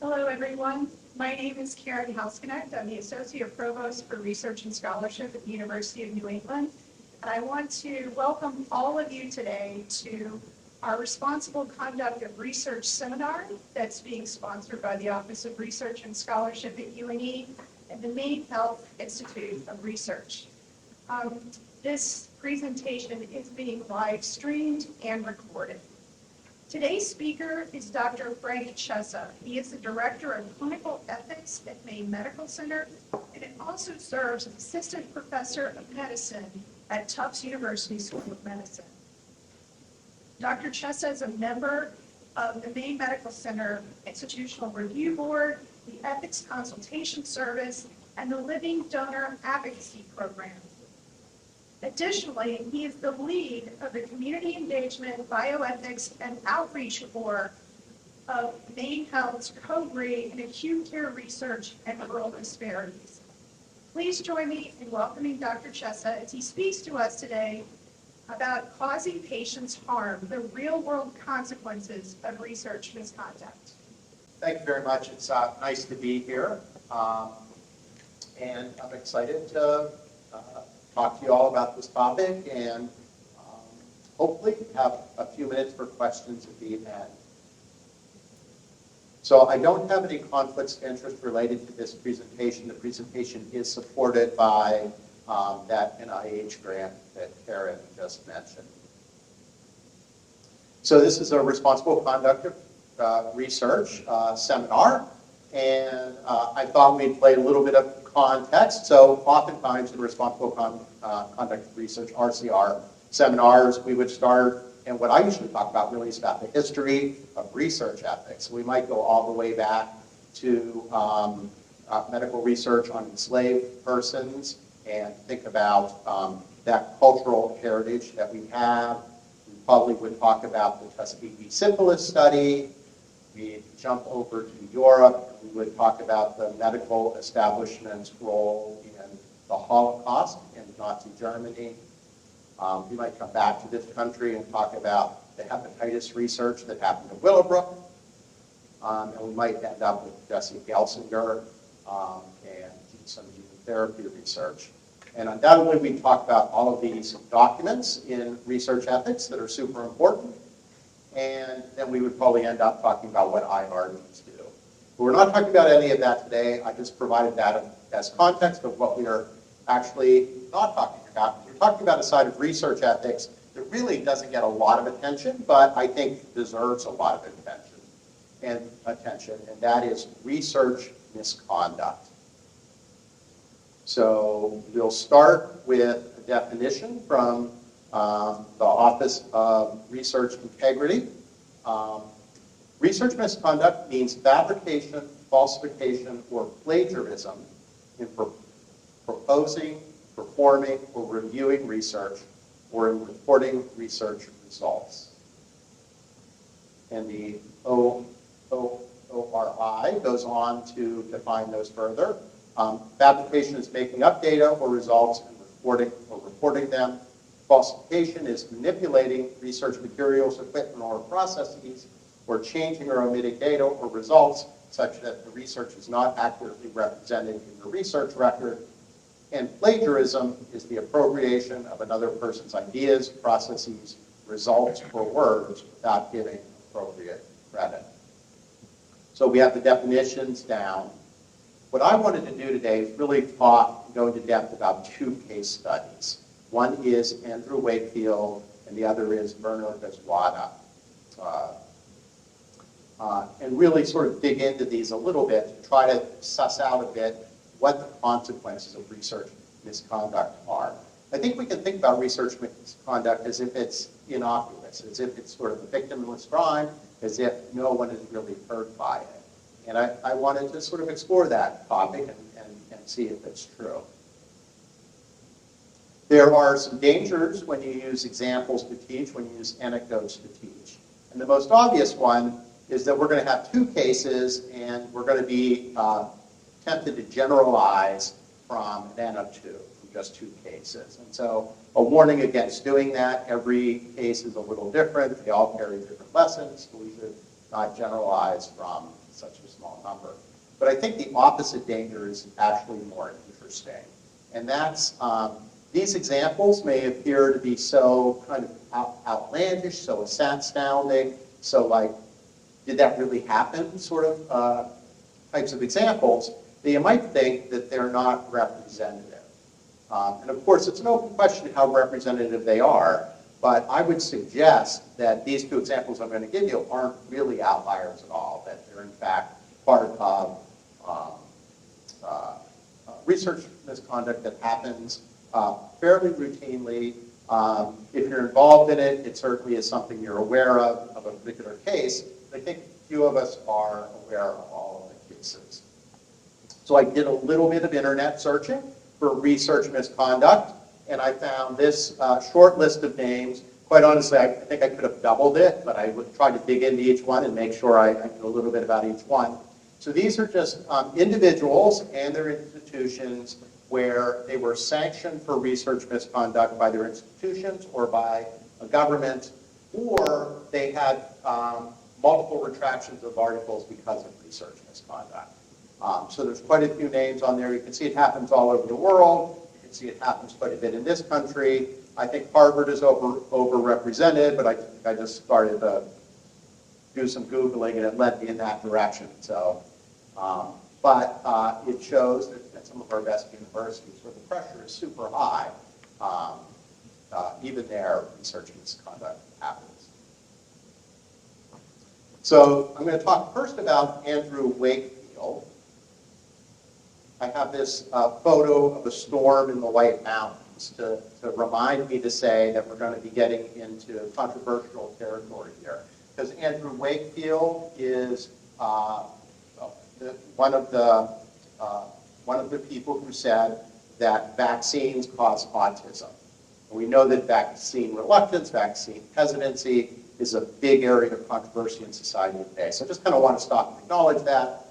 Hello, everyone. My name is Karen Misconduct. I'm the Associate Provost for Research and Scholarship at the University of New England. And I want to welcome all of you today to our Responsible Conduct of Research seminar that's being sponsored by the Office of Research and Scholarship at UNE and the Maine Health Institute of Research. This presentation is being live streamed and recorded. Today's speaker is Dr. Frank Chessa. He is the Director of Clinical Ethics at Maine Medical Center, and it also serves as Assistant Professor of Medicine at Tufts University School of Medicine. Dr. Chessa is a member of the Maine Medical Center Institutional Review Board, the Ethics Consultation Service, and the Living Donor Advocacy Program. Additionally, he is the lead of the Community Engagement, Bioethics, and Outreach Board of Maine Health's COBRE in Acute Care Research and Rural Disparities. Please join me in welcoming Dr. Chessa as he speaks to us today about causing patients harm, the real-world consequences of research misconduct. Thank you very much. It's nice to be here, and I'm excited to talk to you all about this topic and hopefully have a few minutes for questions at the end. So I don't have any conflicts of interest related to this presentation. The presentation is supported by that NIH grant that Karen just mentioned. So this is a Responsible Conduct of Research seminar, and I thought we'd play a little bit of context. So oftentimes in Responsible Conduct of Research, RCR seminars, we would start, and what I usually talk about really is about the history of research ethics. We might go all the way back to medical research on enslaved persons and think about that cultural heritage that we have. We probably would talk about the Tuskegee syphilis study. We'd jump over to Europe. We would talk about the medical establishment's role in the Holocaust in Nazi Germany. We might come back to this country and talk about the hepatitis research that happened in Willowbrook. And we might end up with Jesse Gelsinger and some gene therapy research. And undoubtedly, we talk about all of these documents in research ethics that are super important. And then we would probably end up talking about what IRDs do. But we're not talking about any of that today. I just provided that as context of what we are actually not talking about. We're talking about a side of research ethics that really doesn't get a lot of attention, but I think deserves a lot of attention, and that is research misconduct. So we'll start with a definition from the Office of Research Integrity. Research misconduct means fabrication, falsification, or plagiarism in proposing, performing, or reviewing research, or in reporting research results. And the ORI goes on to define those further. Fabrication is making up data or results and reporting them. Falsification is manipulating research materials, equipment, or processes, or changing or omitting data or results such that the research is not accurately represented in the research record. And plagiarism is the appropriation of another person's ideas, processes, results, or words without giving appropriate credit. So we have the definitions down. What I wanted to do today is really go into depth about two case studies. One is Andrew Wakefield, and the other is Werner Gazwada. And really sort of dig into these a little bit to try to suss out a bit what the consequences of research misconduct are. I think we can think about research misconduct as if it's innocuous, as if it's sort of a victimless crime, as if no one is really hurt by it. And I wanted to sort of explore that topic and see if it's true. There are some dangers when you use examples to teach, when you use anecdotes to teach. And the most obvious one is that we're going to have two cases, and we're going to be tempted to generalize from an N of two, from just two cases. And so a warning against doing that. Every case is a little different. They all carry different lessons, so we should not generalize from such a small number. But I think the opposite danger is actually more interesting. And that's, these examples may appear to be so kind of outlandish, so astounding, so like, did that really happen, sort of types of examples, that you might think that they're not representative. And of course, it's an open question how representative they are, but I would suggest that these two examples I'm going to give you aren't really outliers at all, that they're in fact part of research misconduct that happens fairly routinely. If you're involved in it, it certainly is something you're aware of a particular case. I think few of us are aware of all of the cases. So I did a little bit of internet searching for research misconduct, and I found this short list of names. Quite honestly, I think I could have doubled it, but I would try to dig into each one and make sure I knew a little bit about each one. So these are just individuals and their institutions where they were sanctioned for research misconduct by their institutions or by a government, or they had multiple retractions of articles because of research misconduct. So there's quite a few names on there. You can see it happens all over the world. You can see it happens quite a bit in this country. I think Harvard is overrepresented, but I just started to do some Googling and it led me in that direction. So, but it shows that at some of our best universities where the pressure is super high, even there, research misconduct happens. So I'm going to talk first about Andrew Wakefield. I have this photo of a storm in the White Mountains to remind me to say that we're going to be getting into controversial territory here. Because Andrew Wakefield is one of the people who said that vaccines cause autism. And we know that vaccine reluctance, vaccine hesitancy is a big area of controversy in society today. So I just kind of want to stop and acknowledge that.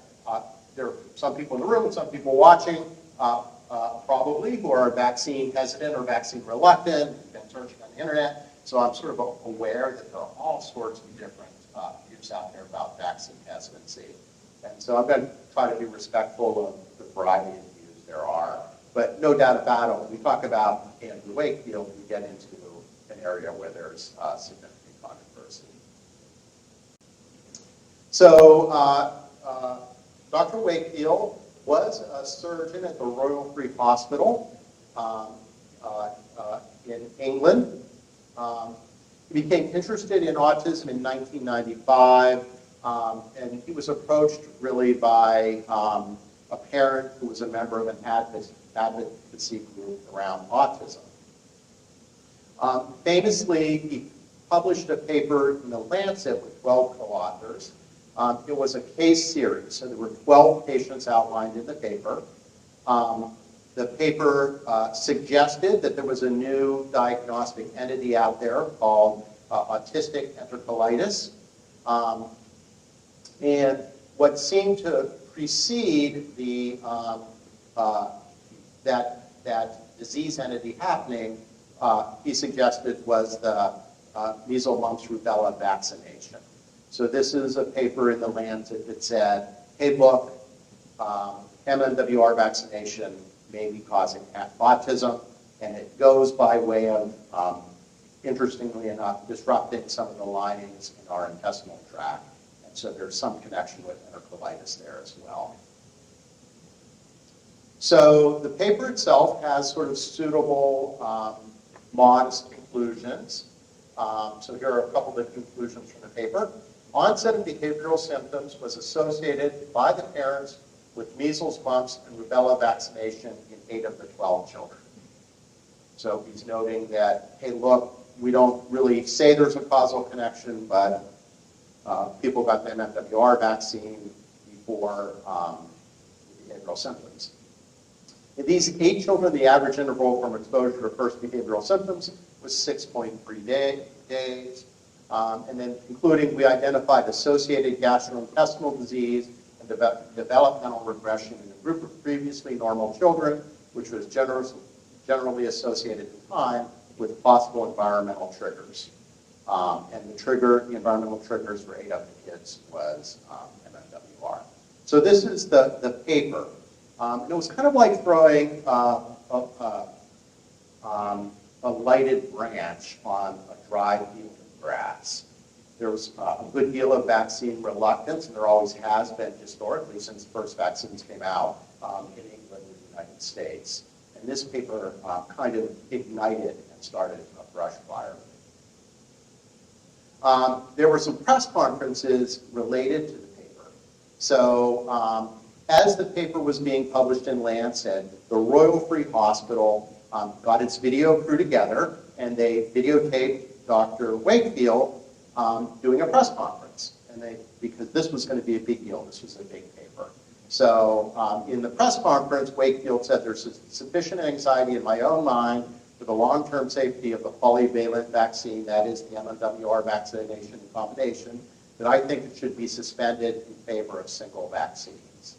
There are some people in the room and some people watching probably who are vaccine hesitant or vaccine reluctant, who've been searching on the internet. So I'm sort of aware that there are all sorts of different views out there about vaccine hesitancy. And so I'm going to try to be respectful of the variety of views there are. But no doubt about it, when we talk about Andrew Wakefield, we get into an area where there's significant controversy. So Dr. Wakefield was a surgeon at the Royal Free Hospital in England. He became interested in autism in 1995, and he was approached really by a parent who was a member of an advocacy group around autism. Famously, he published a paper in The Lancet with 12 co-authors. It was a case series, so there were 12 patients outlined in the paper. The paper suggested that there was a new diagnostic entity out there called autistic enterocolitis. And what seemed to precede the, that disease entity happening, he suggested was the measles, mumps, rubella vaccination. So this is a paper in The Lancet that said, hey, look, MMWR vaccination may be causing autism, and it goes by way of, interestingly enough, disrupting some of the linings in our intestinal tract. And so there's some connection with enterocolitis there as well. So the paper itself has sort of suitable, modest conclusions. So here are a couple of the conclusions from the paper. Onset of behavioral symptoms was associated by the parents with measles, mumps, and rubella vaccination in 8 of the 12 children. So he's noting that, hey, look, we don't really say there's a causal connection, but people got the MMWR vaccine before behavioral symptoms. In these 8 children, the average interval from exposure to first behavioral symptoms was 6.3 days. And then concluding, we identified associated gastrointestinal disease and developmental regression in a group of previously normal children, which was generally associated in time with possible environmental triggers. And the environmental triggers for 8 of the kids was MMWR. So this is the paper. And it was kind of like throwing a lighted branch on a dry field of grass. There was a good deal of vaccine reluctance, and there always has been historically since the first vaccines came out in England and the United States. And this paper kind of ignited and started a brush fire. There were some press conferences related to the paper. So as the paper was being published in Lancet, the Royal Free Hospital got its video crew together, and they videotaped Dr. Wakefield doing a press conference. And because this was going to be a big deal, this was a big paper. So in the press conference, Wakefield said, "There's sufficient anxiety in my own mind for the long-term safety of the polyvalent vaccine, that is the MMWR vaccination combination, that I think it should be suspended in favor of single vaccines."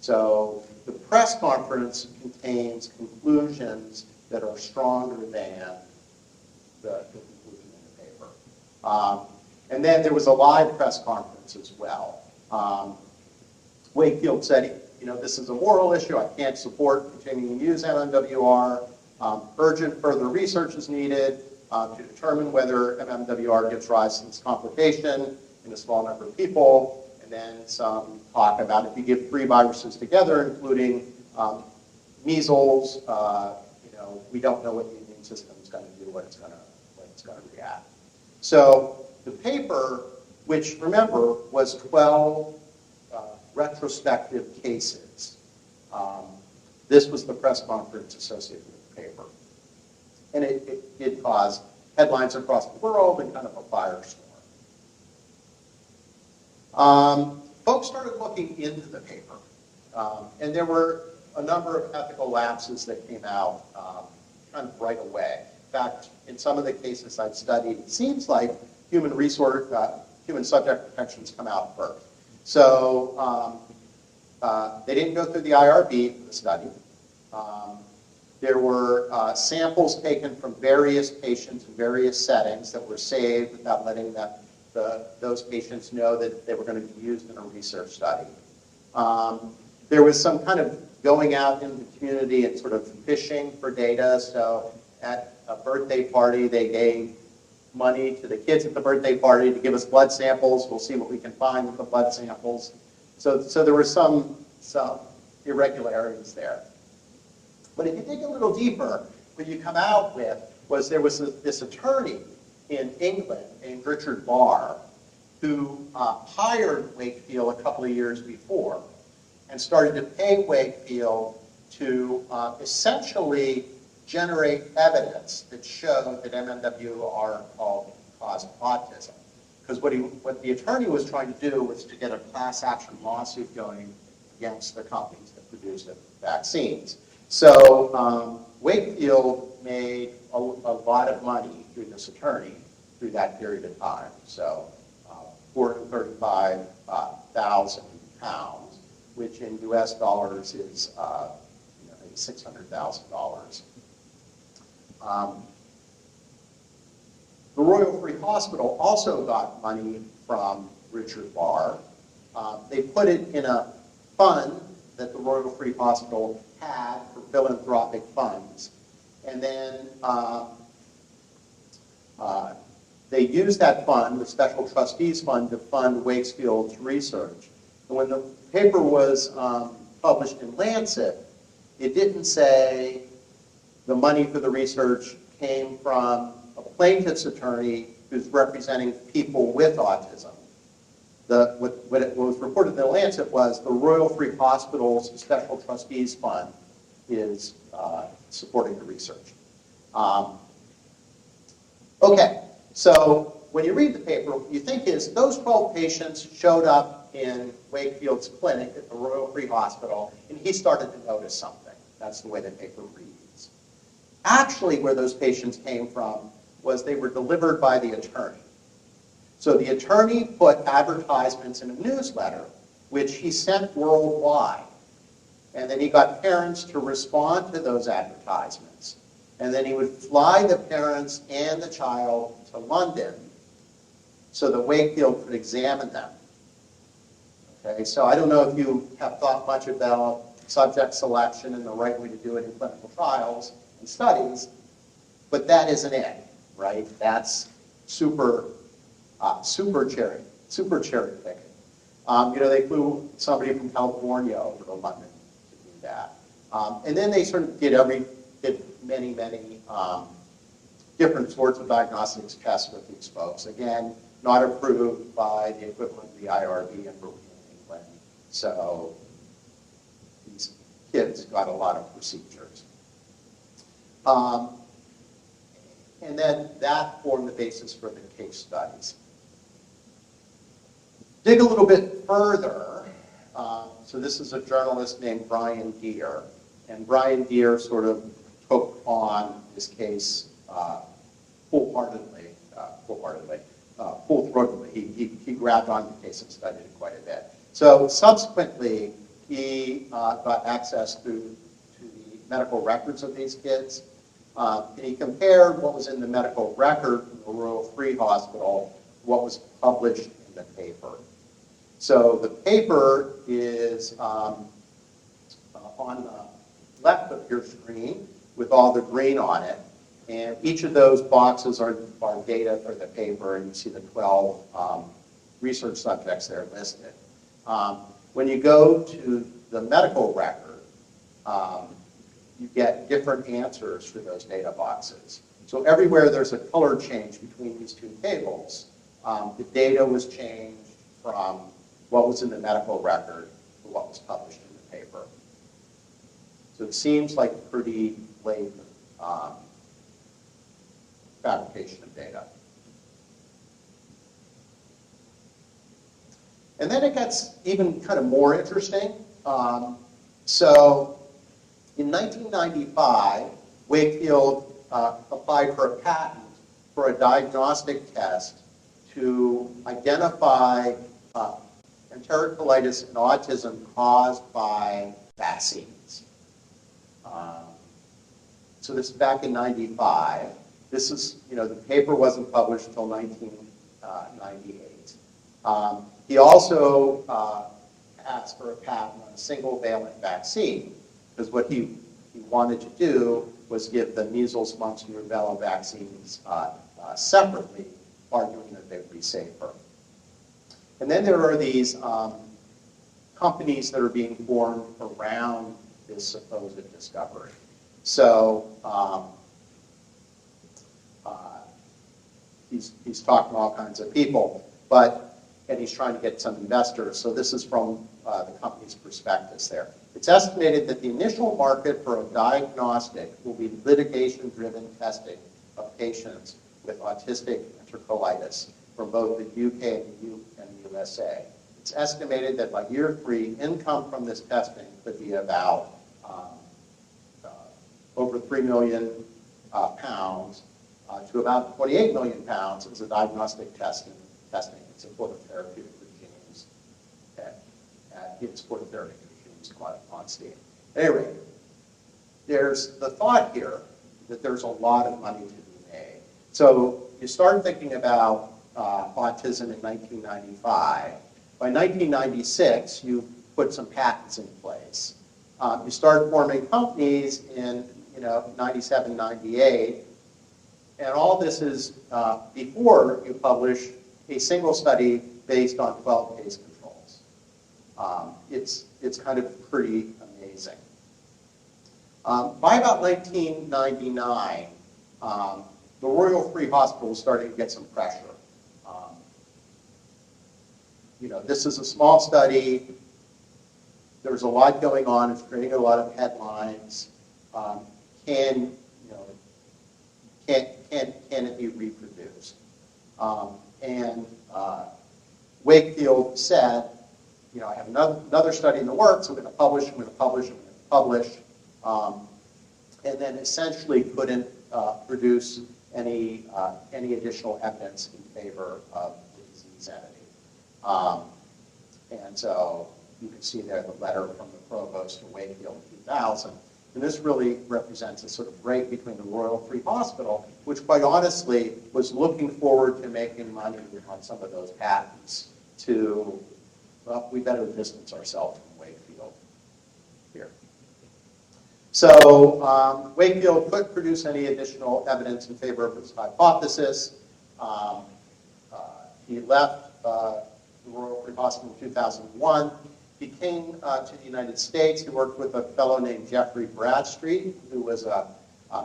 So the press conference contains conclusions that are stronger than the conclusion in the paper. And then there was a live press conference as well. Wakefield said, this is a moral issue. I can't support continuing to use MMWR. Urgent further research is needed to determine whether MMWR gives rise to this complication in a small number of people. And then some talk about if you give 3 viruses together, including measles, we don't know what the immune system is going to do, what it's going to react. So the paper, which remember was 12 retrospective cases, this was the press conference associated with the paper. And it did cause headlines across the world and kind of a firestorm. Folks started looking into the paper, and there were a number of ethical lapses that came out kind of right away. In fact, in some of the cases I've studied, it seems like human subject protections come out first. So they didn't go through the IRB for the study. There were samples taken from various patients in various settings that were saved without letting those patients know that they were going to be used in a research study. There was some kind of going out in the community and sort of fishing for data. So at a birthday party, they gave money to the kids at the birthday party to give us blood samples. We'll see what we can find with the blood samples. So there were some irregularities there. But if you dig a little deeper, what you come out with was there was this attorney in England named Richard Barr who hired Wakefield a couple of years before and started to pay Wakefield to essentially generate evidence that showed that MMWR caused autism. Because what the attorney was trying to do was to get a class action lawsuit going against the companies that produced the vaccines. So Wakefield made a lot of money through this attorney through that period of time. So £435,000, which in US dollars is maybe $600,000. The Royal Free Hospital also got money from Richard Barr. They put it in a fund that the Royal Free Hospital had for philanthropic funds. And then they used that fund, the Special Trustees Fund, to fund Wakefield's research. And when the paper was published in Lancet, it didn't say the money for the research came from a plaintiff's attorney who's representing people with autism. What was reported in the Lancet was the Royal Free Hospital's Special Trustees Fund is supporting the research. Okay, so when you read the paper, what you think is those 12 patients showed up in Wakefield's clinic at the Royal Free Hospital, and he started to notice something. That's the way the paper reads. Actually, where those patients came from was they were delivered by the attorney. So the attorney put advertisements in a newsletter, which he sent worldwide. And then he got parents to respond to those advertisements. And then he would fly the parents and the child to London so that Wakefield could examine them. Okay, so I don't know if you have thought much about subject selection and the right way to do it in clinical trials and studies, but that isn't it, right? That's super cherry picking. They flew somebody from California over to London to do that. And then they sort of did many different sorts of diagnostics tests with these folks. Again, not approved by the equivalent of the IRB in England. So these kids got a lot of procedures. And then that formed the basis for the case studies. Dig a little bit further. So this is a journalist named Brian Deere. And Brian Deere sort of took on this case full-throatedly. He grabbed on the case and studied it quite a bit. So subsequently, he got access to the medical records of these kids. And he compared what was in the medical record from the Royal Free Hospital, what was published in the paper. So the paper is on the left of your screen with all the green on it. And each of those boxes are data for the paper, and you see the 12 research subjects there listed. When you go to the medical record, you get different answers for those data boxes. So everywhere there's a color change between these two tables, the data was changed from what was in the medical record to what was published in the paper. So it seems like pretty blatant fabrication of data. And then it gets even kind of more interesting. So in 1995, Wakefield applied for a patent for a diagnostic test to identify enterocolitis and autism caused by vaccines. So this is back in 95. This is, the paper wasn't published until 1998. He also asked for a patent on a single-valent vaccine, because what he wanted to do was give the measles, mumps, and rubella vaccines separately, arguing that they would be safer. And then there are these companies that are being formed around this supposed discovery. So he's talking to all kinds of people, and he's trying to get some investors. So this is from the company's prospectus there. It's estimated that the initial market for a diagnostic will be litigation-driven testing of patients with autistic enterocolitis from both the UK and the USA. It's estimated that by year 3, income from this testing could be about over £3 million to about £28 million as a diagnostic testing in support of therapeutic regimes in support of therapeutic regimes on steam. At any rate, there's the thought here that there's a lot of money to be made. So you start thinking about autism in 1995. By 1996, you put some patents in place. You start forming companies in 97, 98, and all this is before you publish a single study based on 12 case controls. It's kind of pretty amazing. By about 1999, the Royal Free Hospital was starting to get some pressure. This is a small study. There's a lot going on. It's creating a lot of headlines. Can it be reproduced? And Wakefield said, I have another study in the works. I'm going to publish. And then essentially couldn't produce any additional evidence in favor of the disease entity. And so you can see there the letter from the provost to Wakefield in 2000. And this really represents a sort of break between the Royal Free Hospital, which quite honestly was looking forward to making money on some of those patents, to, well, we better distance ourselves from Wakefield here. So Wakefield couldn't produce any additional evidence in favor of his hypothesis. He left the Royal Free Hospital in 2001. He came to the United States. He worked with a fellow named Jeffrey Bradstreet, who was a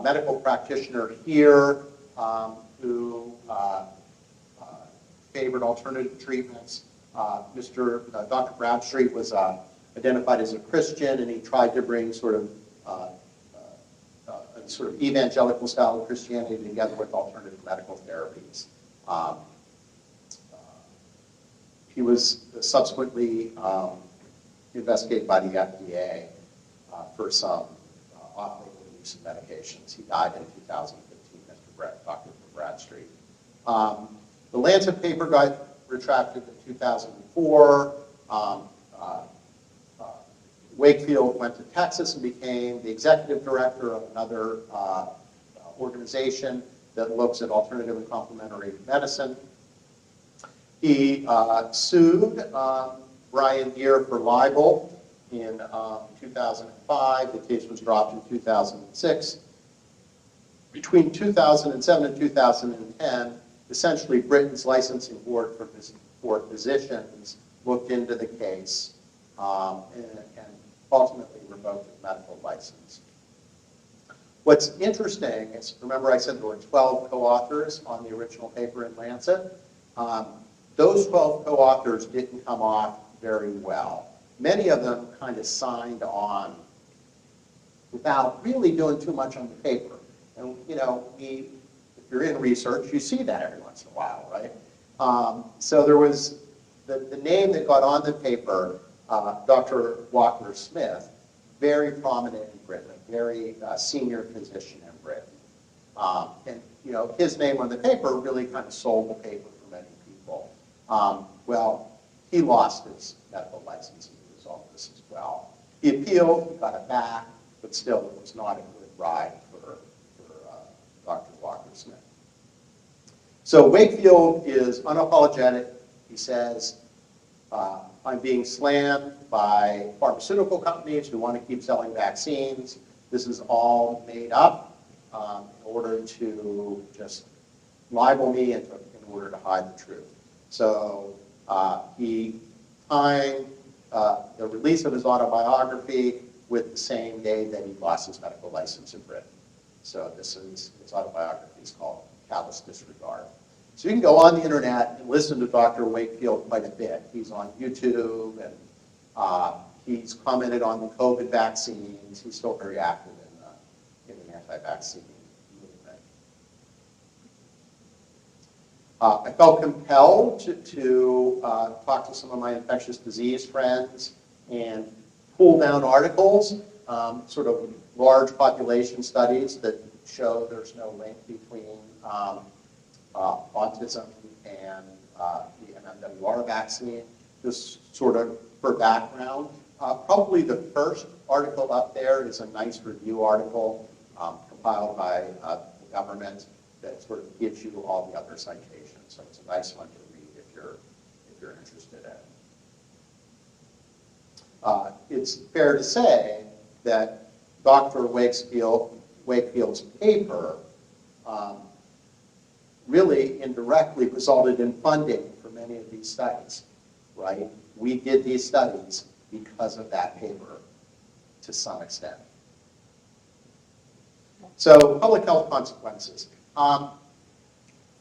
medical practitioner here, who favored alternative treatments. Dr. Bradstreet was identified as a Christian, and he tried to bring sort of a sort of evangelical style of Christianity together with alternative medical therapies. He was subsequently investigated by the FDA for some off-label use of medications. He died in 2015, Dr. Bradstreet. The Lancet paper got retracted in 2004. Wakefield went to Texas and became the executive director of another organization that looks at alternative and complementary medicine. He sued Brian Deere for libel in 2005. The case was dropped in 2006. Between 2007 and 2010, essentially Britain's licensing board for physicians looked into the case and ultimately revoked his medical license. What's interesting is, remember I said there were 12 co-authors on the original paper in Lancet? Those 12 co-authors didn't come off very well. Many of them kind of signed on without really doing too much on the paper. And, you know, if you're in research, you see that every once in a while, right? So there was the name that got on the paper, Dr. Walker Smith, very prominent in Britain, a very senior physician in Britain. And, you know, his name on the paper really kind of sold the paper for many people. Well, he lost his medical license as a result of this as well. He appealed, he got it back, but still it was not a good ride for Dr. Walker Smith. So Wakefield is unapologetic. He says, I'm being slammed by pharmaceutical companies who want to keep selling vaccines. This is all made up in order to just libel me and in order to hide the truth. So he timed the release of his autobiography with the same day that he lost his medical license in Britain. So his autobiography is called Callous Disregard. So you can go on the internet and listen to Dr. Wakefield quite a bit. He's on YouTube, and he's commented on the COVID vaccines. He's still very active in the anti-vaccine movement. I felt compelled to talk to some of my infectious disease friends and pull down articles, sort of large population studies that show there's no link between autism and the MMWR vaccine. Just sort of for background, probably the first article up there is a nice review article compiled by the government that sort of gives you all the other citations. So it's a nice one to read if you're interested in. It's fair to say that Dr. Wakefield's paper really indirectly resulted in funding for many of these studies, right? We did these studies because of that paper to some extent. So public health consequences.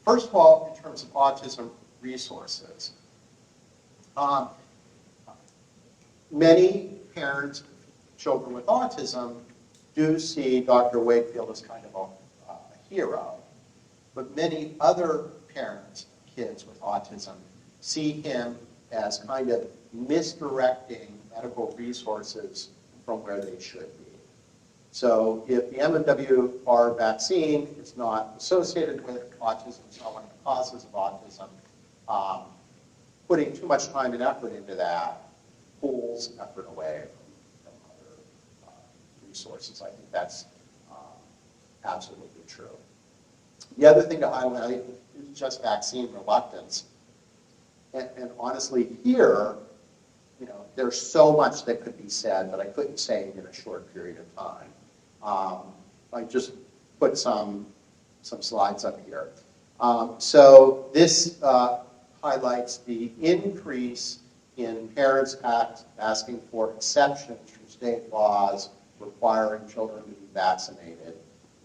First of all, in terms of autism resources, many parents of children with autism do see Dr. Wakefield as kind of a hero, but many other parents of kids with autism see him as kind of misdirecting medical resources from where they should be. So if the MMWR vaccine is not associated with autism, it's not one of the causes of autism, putting too much time and effort into that pulls effort away from other resources. I think that's absolutely true. The other thing to highlight is just vaccine reluctance. And honestly, here, there's so much that could be said, but I couldn't say it in a short period of time. I just put some slides up here. So this highlights the increase in parents asking for exceptions from state laws requiring children to be vaccinated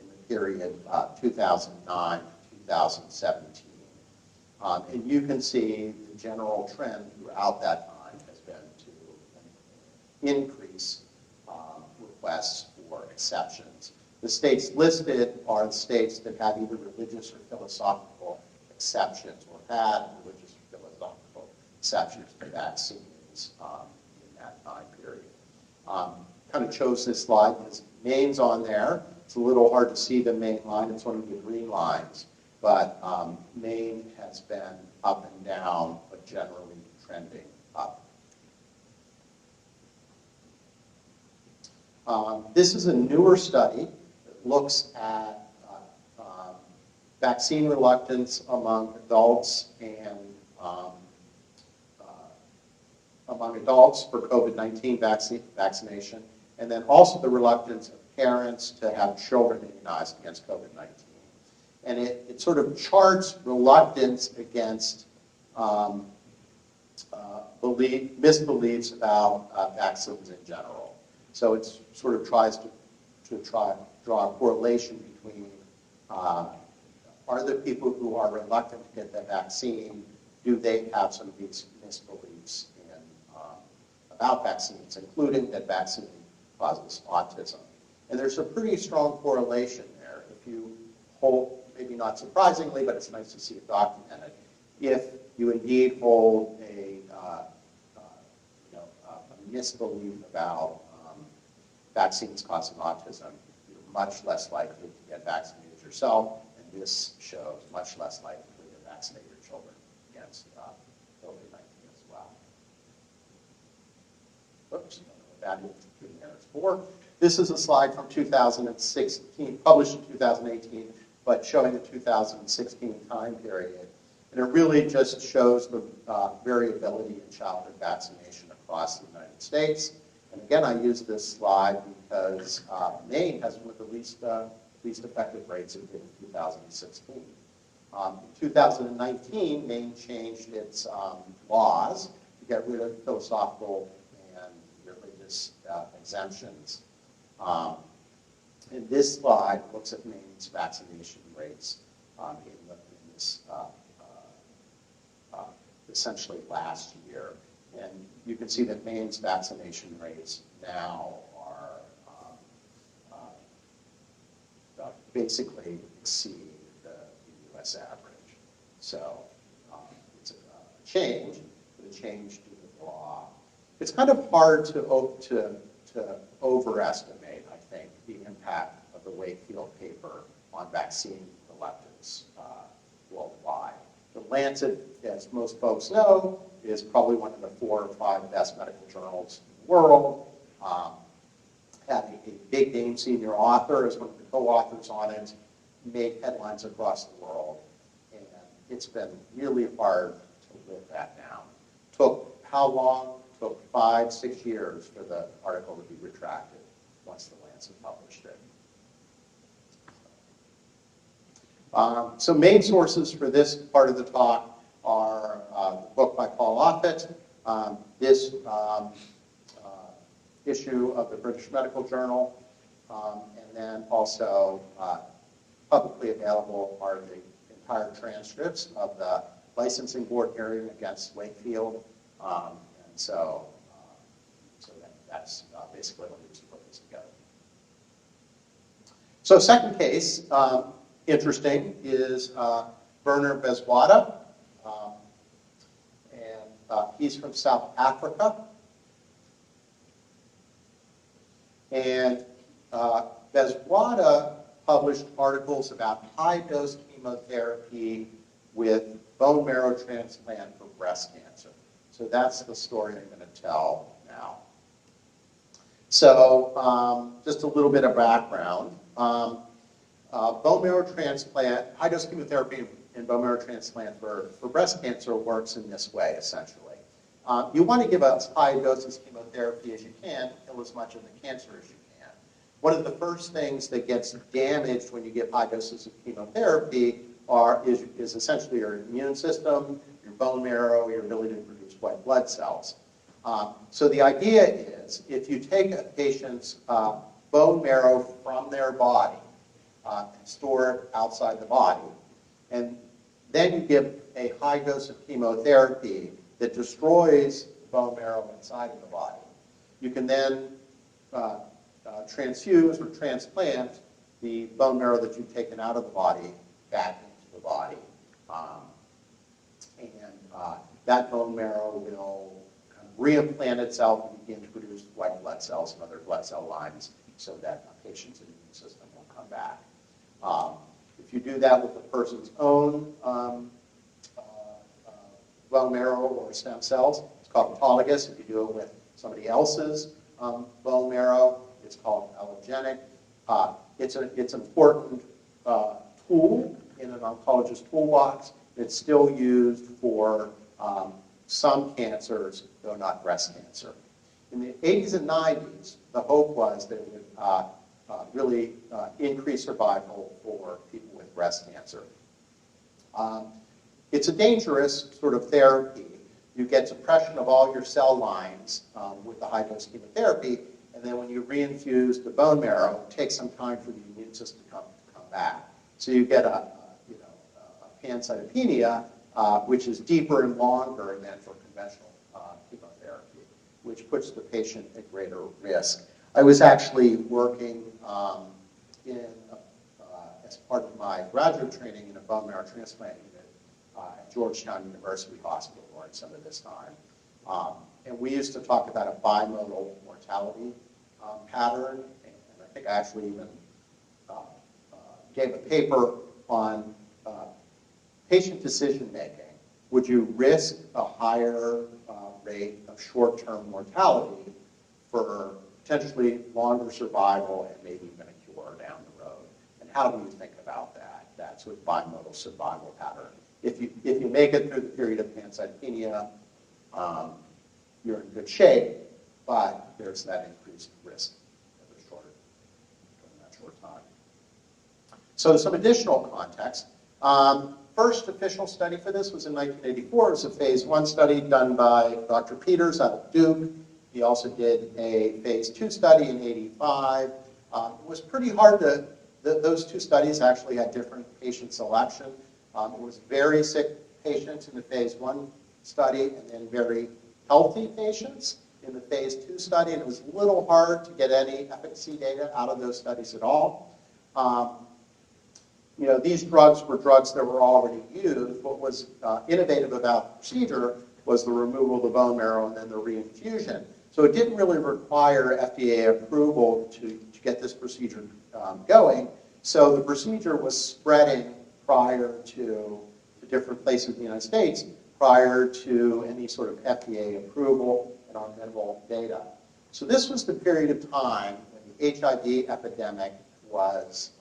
in the period 2009 to 2017. And you can see the general trend throughout that time has been to increase requests for exceptions. The states listed are the states that had either religious or philosophical exceptions or had religious or philosophical exceptions to vaccines in that time period. Kind of chose this slide because Maine's on there. It's a little hard to see the Maine line. It's one of the green lines. But Maine has been up and down, but generally trending up. This is a newer study that looks at vaccine reluctance among adults and among adults for COVID-19 vaccination, and then also the reluctance of parents to have children immunized against COVID-19. And it sort of charts reluctance against misbeliefs about vaccines in general. So it sort of tries to draw a correlation between are the people who are reluctant to get the vaccine, do they have some of these misbeliefs about vaccines, including that vaccine causes autism. And there's a pretty strong correlation there. If you hold, maybe not surprisingly, but it's nice to see it documented, if you indeed hold a misbelief about vaccines causing autism, you're much less likely to get vaccinated yourself, and this shows much less likely to vaccinate your children against COVID-19 as well. Oops, I don't know what that is. There it's for. This is a slide from 2016, published in 2018, but showing the 2016 time period. And it really just shows the variability in childhood vaccination across the United States. And again, I use this slide because Maine has one of the least effective rates it did in 2016. In 2019, Maine changed its laws to get rid of philosophical and religious exemptions. And this slide looks at Maine's vaccination rates in this essentially last year. And you can see that Maine's vaccination rates now are basically exceed the U.S. average. So it's a change, but a change due to law. It's kind of hard to overestimate, I think, the impact of the Wakefield paper on vaccine reluctance worldwide. The Lancet, as most folks know, is probably one of the 4 or 5 best medical journals in the world. Having a big name senior author as one of the co-authors on it made headlines across the world. And it's been really hard to live that down. Took how long? Took 5, 6 years for the article to be retracted once the Lancet published it. So main sources for this part of the talk are the book by Paul Offit, this issue of the British Medical Journal, and then also publicly available are the entire transcripts of the licensing board hearing against Wakefield. And so that's basically what we just put this together. So second case, interesting, is Werner Bezwada. And he's from South Africa. And Bezwada published articles about high-dose chemotherapy with bone marrow transplant for breast cancer. So that's the story I'm going to tell now. So just a little bit of background. Bone marrow transplant, high-dose chemotherapy and bone marrow transplant for breast cancer works in this way, essentially. You want to give as high doses of chemotherapy as you can to kill as much of the cancer as you can. One of the first things that gets damaged when you give high doses of chemotherapy is essentially your immune system, your bone marrow, your ability to produce white blood cells. So the idea is if you take a patient's bone marrow from their body and store it outside the body, and then you give a high dose of chemotherapy that destroys bone marrow inside of the body, you can then transfuse or transplant the bone marrow that you've taken out of the body back into the body. That bone marrow will kind of reimplant itself and begin to produce white blood cells and other blood cell lines so that a patient's immune system will come back. If you do that with a person's own bone marrow or stem cells, it's called autologous. If you do it with somebody else's bone marrow, it's called allogenic. It's an important tool in an oncologist toolbox. It's still used for some cancers, though not breast cancer. In the 80s and 90s, the hope was that it would really increase survival for people with breast cancer. It's a dangerous sort of therapy. You get suppression of all your cell lines with the high-dose chemotherapy, and then when you reinfuse the bone marrow, it takes some time for the immune system to come back. So you get a pancytopenia, which is deeper and longer than for conventional chemotherapy, which puts the patient at greater risk. I was actually working as part of my graduate training in a bone marrow transplant unit at Georgetown University Hospital during some of this time. And we used to talk about a bimodal mortality pattern, and I think I actually even gave a paper on patient decision making. Would you risk a higher rate of short-term mortality for potentially longer survival and maybe even a cure down the road? And how do you think about that? That sort of bimodal survival pattern. If you make it through the period of pancytopenia, you're in good shape, but there's that increased risk during that short time. So some additional context. First official study for this was in 1984. It was a phase 1 study done by Dr. Peters out of Duke. He also did a phase 2 study in 85. It was pretty hard to, those two studies actually had different patient selection. It was very sick patients in the phase 1 study and then very healthy patients in the phase 2 study, and it was a little hard to get any efficacy data out of those studies at all. These drugs were drugs that were already used. What was innovative about the procedure was the removal of the bone marrow and then the reinfusion. So it didn't really require FDA approval to get this procedure going. So the procedure was spreading prior to different places in the United States prior to any sort of FDA approval and on minimal data. So this was the period of time when the HIV epidemic was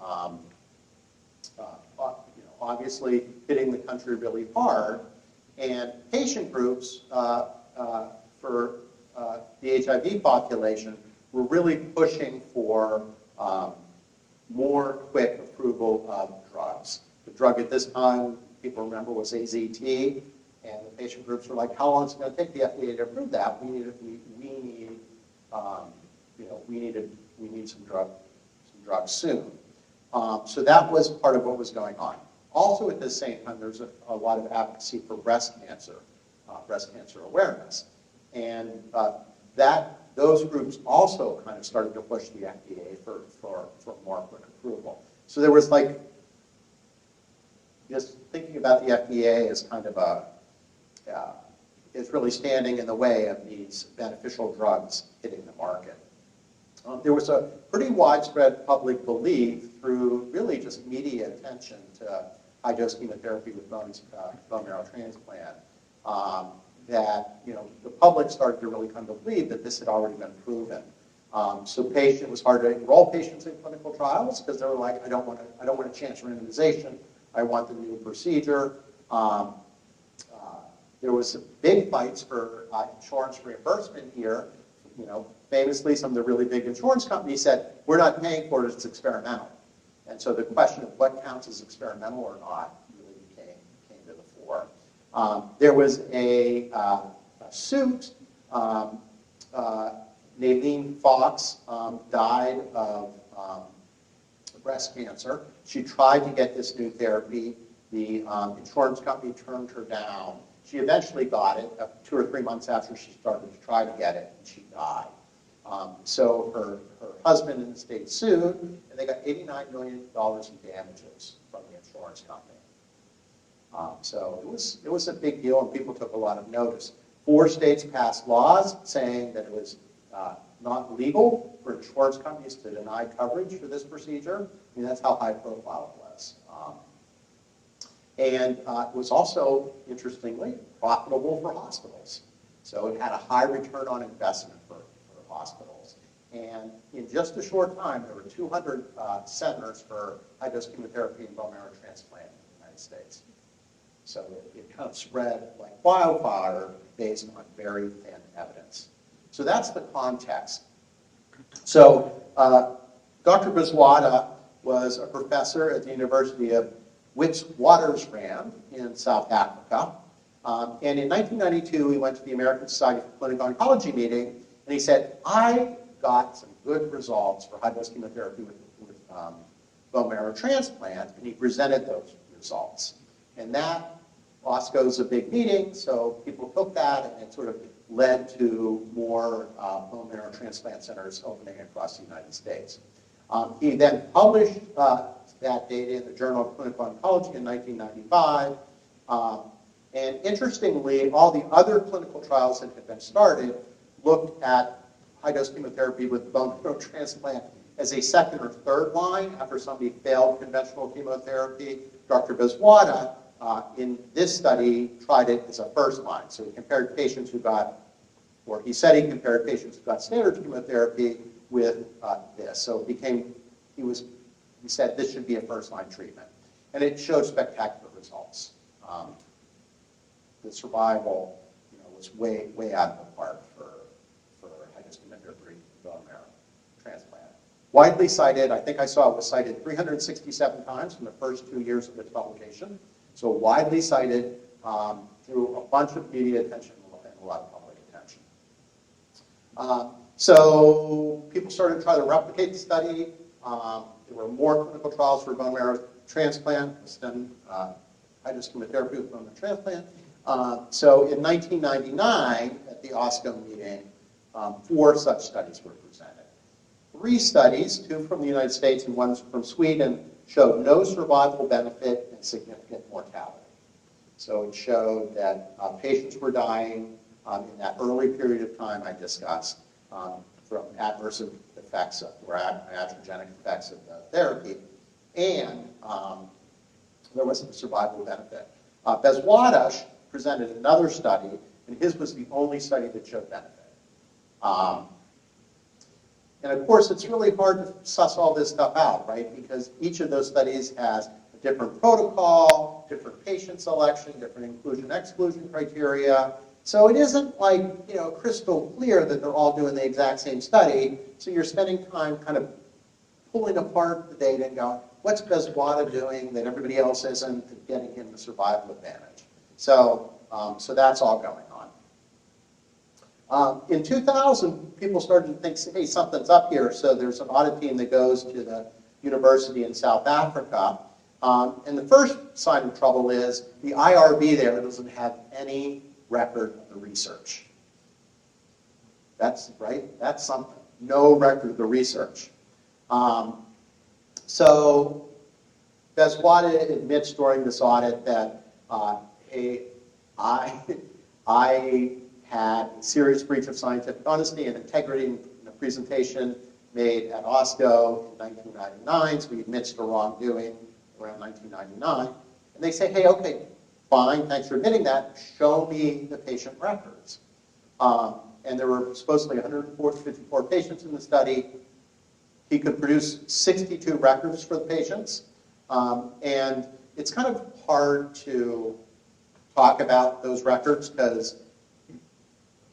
obviously hitting the country really hard, and patient groups for the HIV population were really pushing for more quick approval of drugs. The drug at this time, people remember, was AZT, and the patient groups were like, how long is it going to take the FDA to approve that? We need some drugs soon. So that was part of what was going on. Also at the same time, there's a lot of advocacy for breast cancer awareness. And those groups also kind of started to push the FDA for more quick approval. So there was like, just thinking about the FDA as kind of is really standing in the way of these beneficial drugs hitting the market. There was a pretty widespread public belief through really just media attention to high-dose chemotherapy with bone marrow transplant that the public started to really come to believe that this had already been proven. So it was hard to enroll patients in clinical trials because they were like, I don't want a chance randomization. I want the new procedure. There was big fights for insurance reimbursement here. Famously, some of the really big insurance companies said, we're not paying for it, it's experimental. And so the question of what counts as experimental or not really came to the fore. There was a suit. Nadine Fox died of breast cancer. She tried to get this new therapy. The insurance company turned her down. She eventually got it 2 or 3 months after she started to try to get it, and she died. So her husband and the state sued, and they got $89 million in damages from the insurance company. So it was a big deal, and people took a lot of notice. 4 states passed laws saying that it was not legal for insurance companies to deny coverage for this procedure. I mean, that's how high profile it was. And it was also, interestingly, profitable for hospitals. So it had a high return on investment for hospitals. And in just a short time, there were 200 centers for high-dose chemotherapy and bone marrow transplant in the United States. So it kind of spread like wildfire based on very thin evidence. So that's the context. So Dr. Biswata was a professor at the University of Witwatersrand in South Africa. And in 1992, he went to the American Society for Clinical Oncology meeting, and he said, I got some good results for high-dose chemotherapy with bone marrow transplant, and he presented those results. And that, OSCO's a big meeting, so people took that, and it sort of led to more bone marrow transplant centers opening across the United States. He then published that data in the Journal of Clinical Oncology in 1995. And interestingly, all the other clinical trials that had been started looked at high-dose chemotherapy with bone marrow transplant as a second or third line after somebody failed conventional chemotherapy. Dr. Biswata, in this study, tried it as a first line. So he compared patients who got, or he said he compared patients who got standard chemotherapy with this. So it became, he said this should be a first-line treatment. And it showed spectacular results. The survival was way out of the park for high-dose chemotherapy bone marrow transplant. Widely cited, I think I saw it was cited 367 times in the first 2 years of its publication. So widely cited through a bunch of media attention and a lot of public attention. So people started to try to replicate the study. There were more clinical trials for bone marrow transplant, then high-dose chemotherapy with bone marrow transplant. So in 1999, at the OSCO meeting, 4 such studies were presented. 3 studies, 2 from the United States and 1 from Sweden, showed no survival benefit and significant mortality. So it showed that patients were dying in that early period of time I discussed from adverse effects or iatrogenic effects of the therapy, and there wasn't a survival benefit. Biswata presented another study, and his was the only study that showed benefit. And of course, it's really hard to suss all this stuff out, right? Because each of those studies has a different protocol, different patient selection, different inclusion-exclusion criteria. So it isn't like, crystal clear that they're all doing the exact same study. So you're spending time kind of pulling apart the data and going, what's Biswata doing that everybody else isn't, getting him the survival advantage? So that's all going on. In 2000, people started to think, hey, something's up here. So there's an audit team that goes to the university in South Africa. And the first sign of trouble is the IRB there doesn't have any record of the research. That's right, that's something. No record of the research. So Biswata admits during this audit that I had a serious breach of scientific honesty and integrity in a presentation made at OSCO in 1999. So he admits to wrongdoing around 1999. And they say, hey, okay, fine, thanks for admitting that. Show me the patient records. and there were supposedly 154 patients in the study. He could produce 62 records for the patients. And it's kind of hard to talk about those records because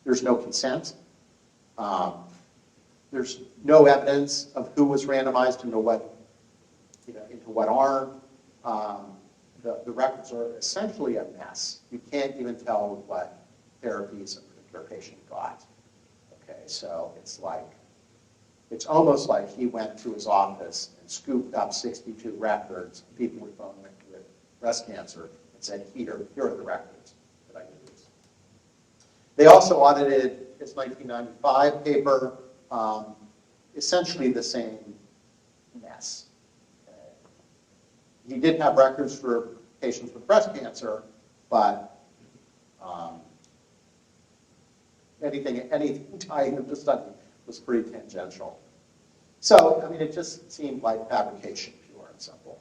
there's no consent. There's no evidence of who was randomized into what arm. The records are essentially a mess. You can't even tell what therapies a particular patient got. Okay, so it's almost like he went to his office and scooped up 62 records of people with breast cancer and said, here are the records that I used. They also audited his 1995 paper, essentially the same mess. He did have records for patients with breast cancer, but anything tying into the study was pretty tangential. So, I mean, it just seemed like fabrication, pure and simple.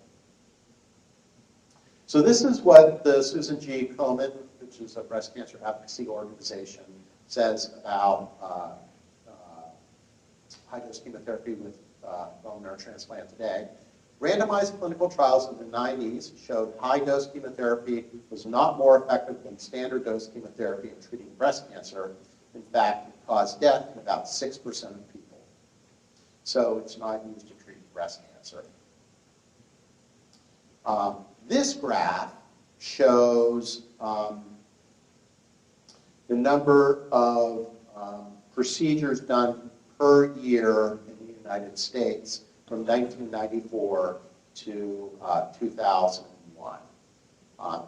So this is what the Susan G. Komen, which is a breast cancer advocacy organization, says about high-dose chemotherapy with bone marrow transplant today. Randomized clinical trials in the 90s showed high-dose chemotherapy was not more effective than standard dose chemotherapy in treating breast cancer. In fact, it caused death in about 6% of people. So it's not used to treat breast cancer. This graph shows the number of procedures done per year in the United States from 1994 to 2001.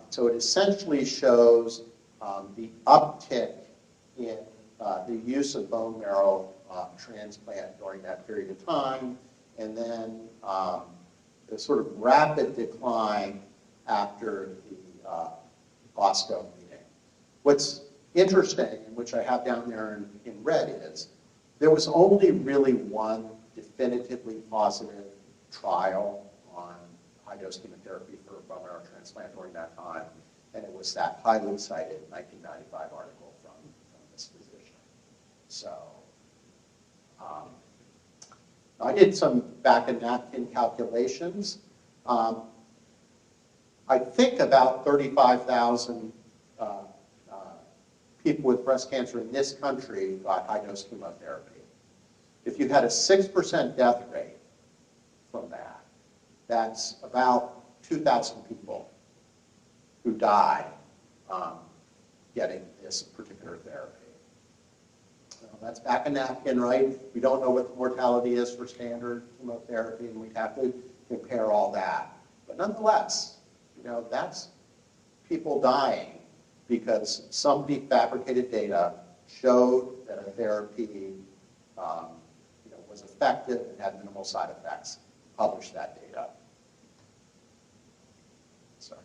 So it essentially shows the uptick in the use of bone marrow transplant during that period of time, and then the sort of rapid decline after the Bosco meeting. What's interesting, which I have down there in red, is there was only really one definitively positive trial on high-dose chemotherapy for bone marrow transplant during that time, and it was that highly cited 1995 article from this physician. So I did some back-of-napkin calculations. I think about 35,000 people with breast cancer in this country got high-dose chemotherapy. If you had a 6% death rate from that, that's about 2,000 people who died getting this particular therapy. That's back a napkin, right? We don't know what the mortality is for standard chemotherapy, and we'd have to compare all that. But nonetheless, that's people dying because somebody fabricated data, showed that a therapy was effective and had minimal side effects, published that data. Sorry.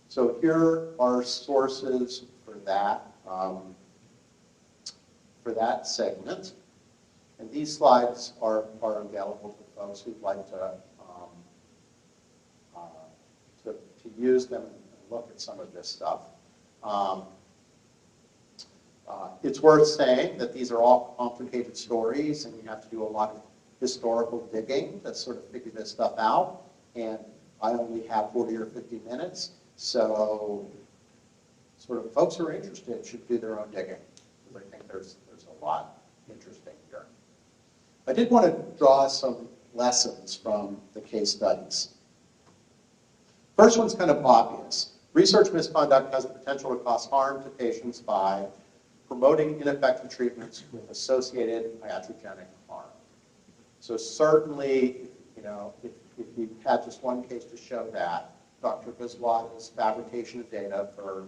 So here are sources for that segment. And these slides are available to folks who'd like to use them and look at some of this stuff. It's worth saying that these are all complicated stories, and you have to do a lot of historical digging to sort of figure this stuff out. And I only have 40 or 50 minutes, so sort of folks who are interested should do their own digging, because I think there's a lot interesting here. I did want to draw some lessons from the case studies. First one's kind of obvious. Research misconduct has the potential to cause harm to patients by promoting ineffective treatments with associated iatrogenic harm. So certainly, if you had just one case to show that, Dr. Biswata's fabrication of data for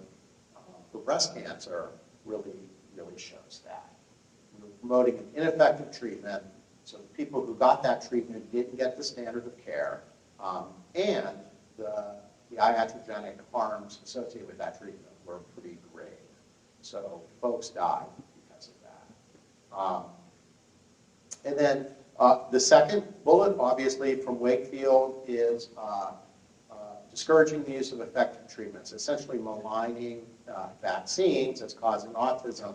breast cancer really shows that. We're promoting an ineffective treatment, so the people who got that treatment didn't get the standard of care, and the iatrogenic harms associated with that treatment were pretty grave. So folks died because of that. And then the second bullet, obviously from Wakefield, is discouraging the use of effective treatments, essentially maligning vaccines as causing autism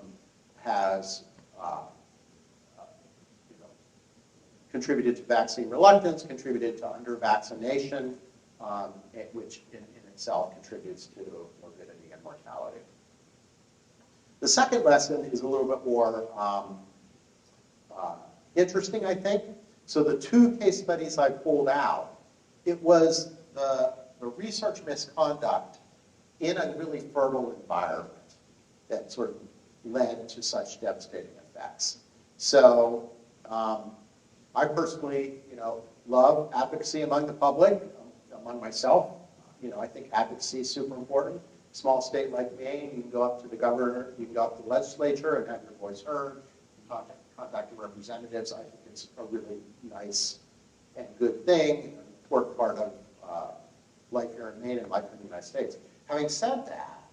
has you know, contributed to vaccine reluctance, contributed to under-vaccination, which in itself contributes to morbidity and mortality. The second lesson is a little bit more interesting, I think. So the two case studies I pulled out, it was the research misconduct in a really fertile environment that sort of led to such devastating effects. So I personally, love advocacy among the public, among myself. I think advocacy is super important. Small state like Maine, you can go up to the governor, you can go up to the legislature and have your voice heard, contact your representatives. I think it's a really nice and good thing, an important part of life here in Maine and life in the United States. Having said that,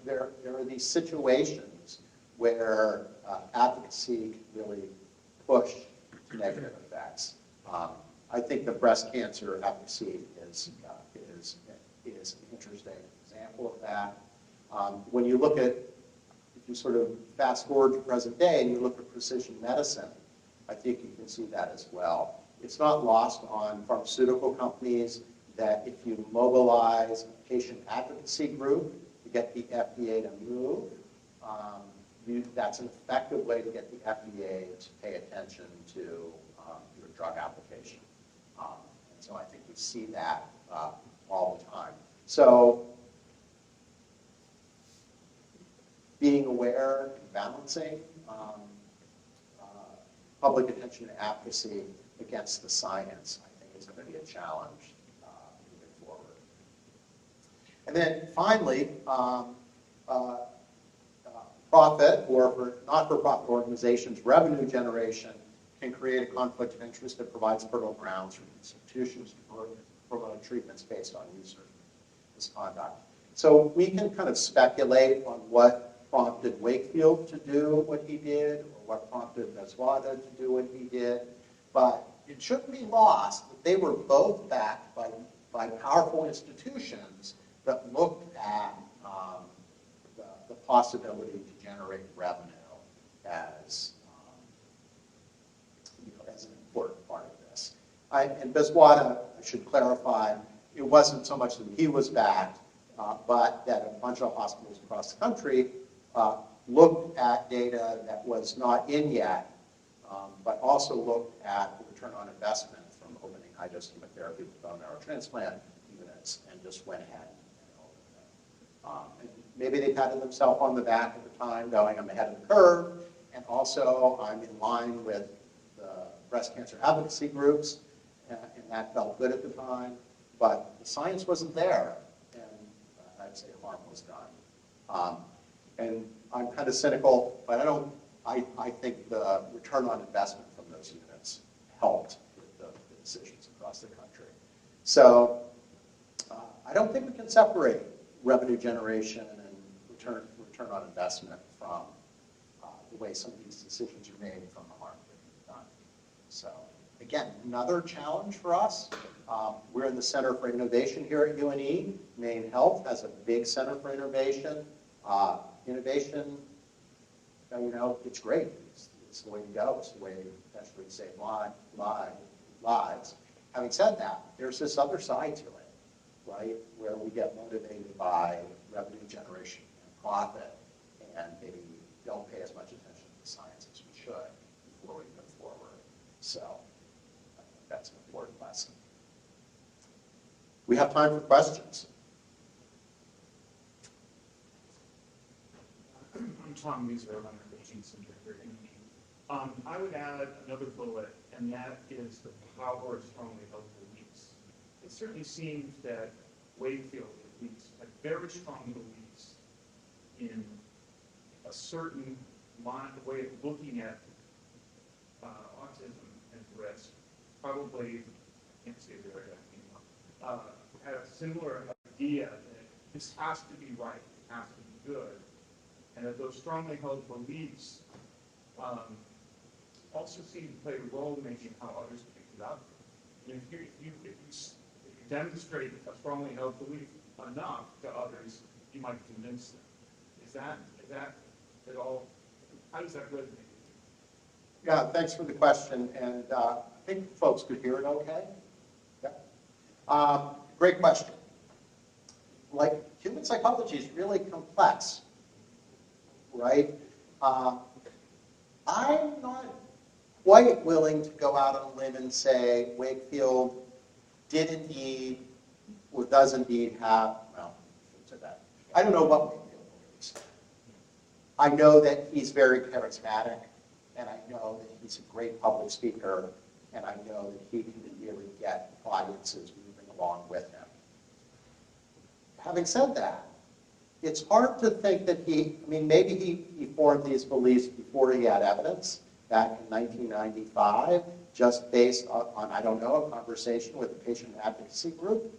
there are these situations where advocacy can really push to negative effects. I think the breast cancer advocacy is an interesting example of that. When you look at, if you sort of fast forward to present day and you look at precision medicine, I think you can see that as well. It's not lost on pharmaceutical companies that if you mobilize a patient advocacy group to get the FDA to move, that's an effective way to get the FDA to pay attention to your drug application. And so I think we see that all the time. So being aware and balancing public attention and advocacy against the science, I think, is going to be a challenge moving forward. And then finally, profit or for not-for-profit organizations, revenue generation can create a conflict of interest that provides fertile grounds for institutions to promote treatments based on research misconduct. So we can kind of speculate on what prompted Wakefield to do what he did, or what prompted Meswada to do what he did, but it shouldn't be lost that they were both backed by powerful institutions that looked at the possibility to generate revenue as as an important part of this. And Meswada, I should clarify, it wasn't so much that he was backed, but that a bunch of hospitals across the country looked at data that was not in yet, but also looked at the return on investment from opening high-dose chemotherapy with bone marrow transplant units and just went ahead and opened them. And maybe they patted themselves on the back at the time, going, I'm ahead of the curve, and also I'm in line with the breast cancer advocacy groups, and that felt good at the time, but the science wasn't there, and I'd say harm was done. And I'm kind of cynical, but I think the return on investment from those units helped with the decisions across the country. So I don't think we can separate revenue generation and return on investment from the way some of these decisions are made from the harm that done. So again, another challenge for us. We're in the Center for Innovation here at UNE. Maine Health has a big Center for Innovation. Innovation, it's great. It's the way to go. It's the way to potentially save lives. Having said that, there's this other side to it, right, where we get motivated by revenue generation and profit, and maybe don't pay as much attention to the science as we should before we move forward. So I think that's an important lesson. We have time for questions. I'm Tom Muser, I'm the Teaching Center here in UNE. I would add another bullet, and that is the power of strongly held beliefs. It certainly seems that Wakefield, at least, had very strong beliefs in a certain way of looking at autism and risk. Probably, I can't say the right anymore, had a similar idea that this has to be right, it has to be good. And that those strongly held beliefs also seem to play a role in making how others pick it up. And if you demonstrate a strongly held belief enough to others, you might convince them. Is that at all, how does that resonate? Yeah, thanks for the question, and I think folks could hear it okay. Yeah. Great question. Like, human psychology is really complex, right? I'm not quite willing to go out on a limb and say Wakefield did indeed or does indeed have, well, I shouldn't say that. I don't know what Wakefield believes. I know that he's very charismatic, and I know that he's a great public speaker, and I know that he can really get audiences moving along with him. Having said that, it's hard to think that maybe he formed these beliefs before he had evidence back in 1995, just based on I don't know, a conversation with a patient advocacy group.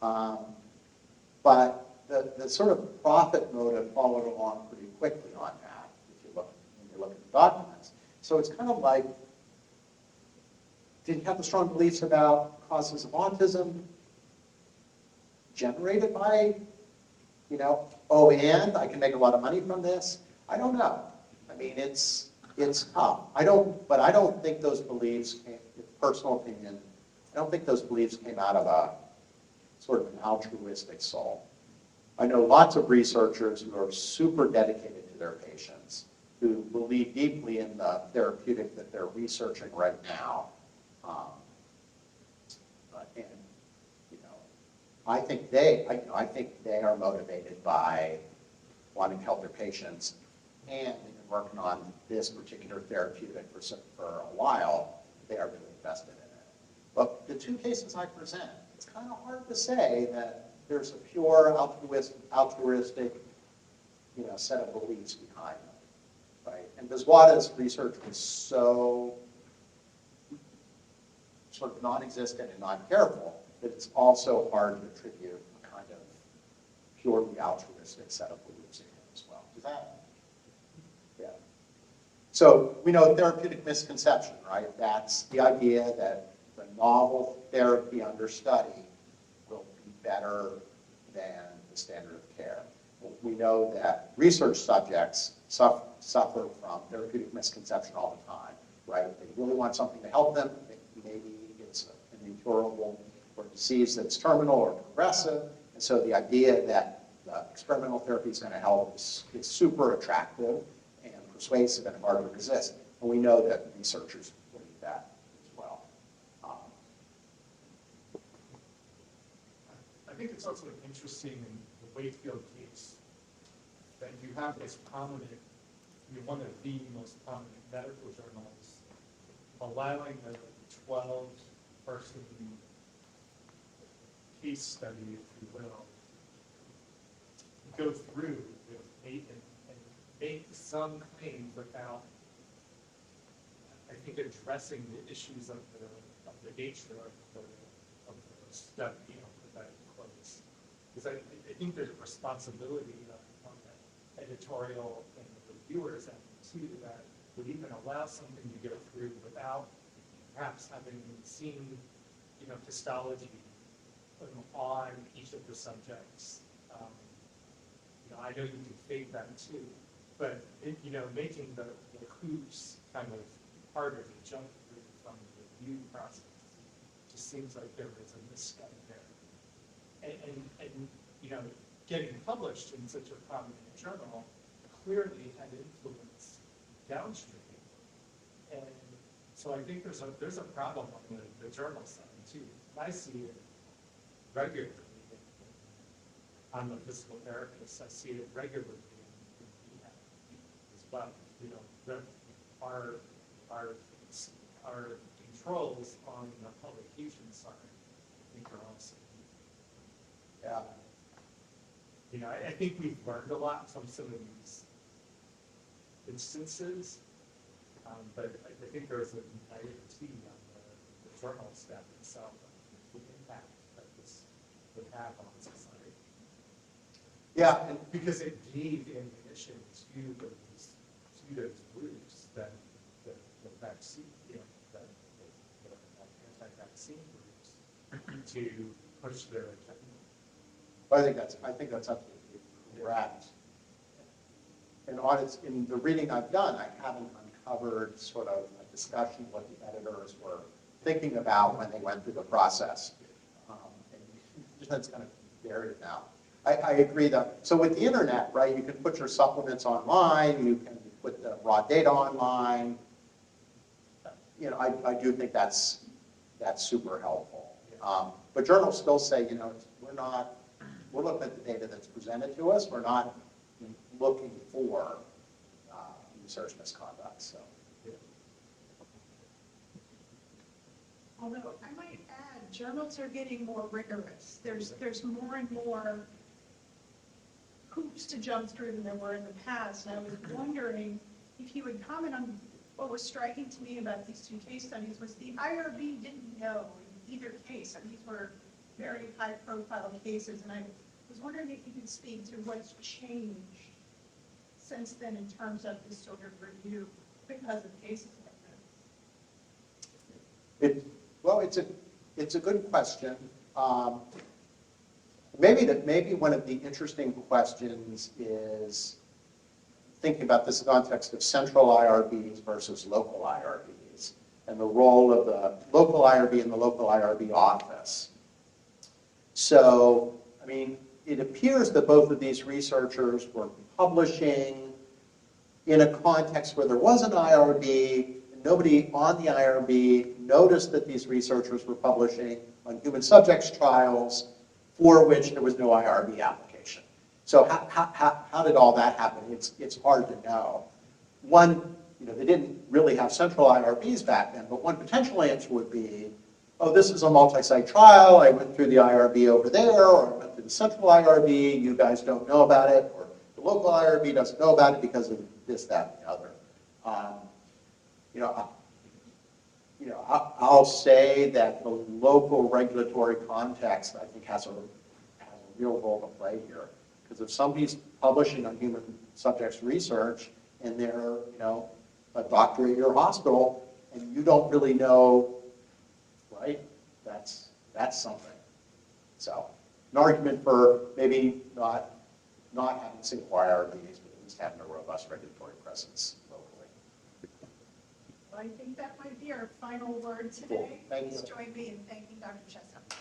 But the sort of profit motive followed along pretty quickly on that, when you look at the documents. So it's kind of like, did he have the strong beliefs about causes of autism generated by, and I can make a lot of money from this? I don't know. I mean, it's tough. I don't think those beliefs personal opinion, I don't think those beliefs came out of a sort of an altruistic soul. I know lots of researchers who are super dedicated to their patients, who believe deeply in the therapeutic that they're researching right now. I think they are motivated by wanting to help their patients, and they've been working on this particular therapeutic for a while. They are really invested in it. But the two cases I present, it's kind of hard to say that there's a pure altruistic, set of beliefs behind them, right? And Biswata's research was so sort of non-existent and non-careful that it's also hard to attribute a kind of purely altruistic set of beliefs to him as well. Does that? Yeah. So we know therapeutic misconception, right? That's the idea that the novel therapy under study will be better than the standard of care. We know that research subjects suffer from therapeutic misconception all the time, right? They really want something to help them. Maybe it's an incurable or disease that's terminal or progressive. And so the idea that experimental therapy is going to help is super attractive and persuasive and hard to resist. And we know that researchers believe that as well. I think it's also interesting in the Wakefield case that you have this prominent, one of the most prominent medical journals allowing a 12-person case study, if you will, go through and make some claims without, I think, addressing the issues of the nature of the study, that close. Because I think there's a responsibility on the editorial and the reviewers and too that would even allow something to go through without perhaps having seen, histology on each of the subjects. I know you can fake that too, but making the hoops kind of harder to jump through from the review process just seems like there is a misstep there. And getting published in such a prominent journal clearly had influence downstream. And so I think there's a problem on the journal side too. I see it regularly. I'm a physical therapist. I see it regularly in rehab as well. Our controls on the publication side, I think, are also. Yeah. I think we've learned a lot from some of these instances, but I think there's a naivety on the journal staff itself, the impact that this would have on society. Yeah, and because it gave ammunition to those groups that the vaccine, the anti-vaccine groups to push their agenda. I think that's absolutely correct. and audits, in the reading I've done, I haven't uncovered sort of a discussion of what the editors were thinking about when they went through the process. And that's kind of buried now. I agree though. So with the internet, right, you can put your supplements online, you can put the raw data online. You know, I do think that's super helpful. But journals still say, you know, we're looking at the data that's presented to us. We're not looking for research misconduct. So, Although I might add, journals are getting more rigorous. There's more and more hoops to jump through than there were in the past. And I was wondering if you would comment on what was striking to me about these two case studies was the IRB didn't know in either case. And these were very high-profile cases, and I was wondering if you could speak to what's changed since then in terms of this sort of review because of cases like this. Well, it's a good question. Maybe one of the interesting questions is thinking about this in the context of central IRBs versus local IRBs and the role of the local IRB and the local IRB office. So, I mean, it appears that both of these researchers were publishing in a context where there was an IRB, and nobody on the IRB noticed that these researchers were publishing on human subjects trials for which there was no IRB application. So how did all that happen? It's hard to know. One, you know, they didn't really have central IRBs back then, but one potential answer would be, oh, this is a multi-site trial, I went through the IRB over there, or I went through the central IRB, you guys don't know about it, or the local IRB doesn't know about it because of this, that, and the other. I'll say that the local regulatory context, I think, has a real role to play here. Because if somebody's publishing on human subjects research, and they're, you know, a doctor at your hospital, and you don't really know, right? That's something. So, an argument for maybe not having single IRBs, but at least having a robust regulatory presence locally. Well, I think that might be our final word today. Cool. Thank you. Please join me in thanking Dr. Chestnut.